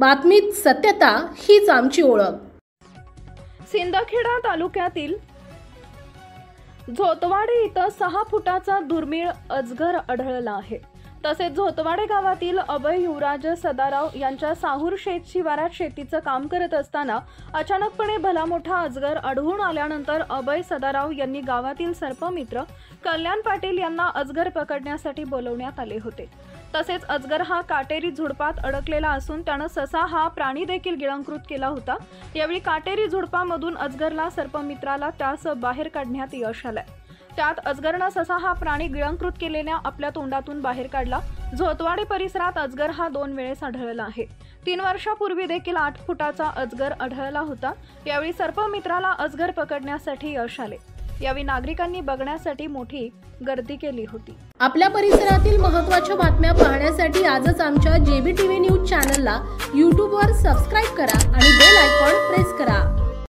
बातमीत सत्यता हीच आमची ओळख। सिंदखेडा तालुक्यातील झोतवाडे इथं 6 फुटाचा दुर्मिळ अजगर आढळला आहे। तसेच झोतवाडे गावातील अभय युवराज सदाराव यांच्या साहूर शेत शिवारात शेतीचं काम करत असताना अचानकपणे भला मोठा अजगर आढळून आल्यानंतर अभय सदाराव यांनी गावातील सर्पमित्र कल्याण पाटील यांना अजगर पकडण्यासाठी बोलवण्यात आले होते। तसेच अजगर हा काटेरी झुडपात अडकलेला असून त्यानं ससा हा प्राणी देखील गिळंकृत केला होता। यावेळी काटेरी झुडपामधून अजगरला सर्पमित्राला त्यास बाहेर काढण्यात यश आले। त्यात अजगरनं ससा हा प्राणी गिळंकृत केलेल्या आपल्या तोंडातून बाहेर काढला। झोतवाडे परिसरात अजगर हा 2 वेळेस आढळला आहे। 3 वर्षापूर्वी देखील 8 फुटाचा अजगर आढळला होता। यावेळी सर्पमित्राला अजगर पकडण्यासाठी यश आले। यावेळी नागरिकांनी बघण्यासाठी मोठी गर्दी केली होती। आपल्या परिसरातील महत्त्वाच्या बातम्या पाहण्यासाठी आजच आमच्या JBTV न्यूज चॅनलला YouTube वर सबस्क्राइब करा आणि बेल आयकॉन प्रेस करा।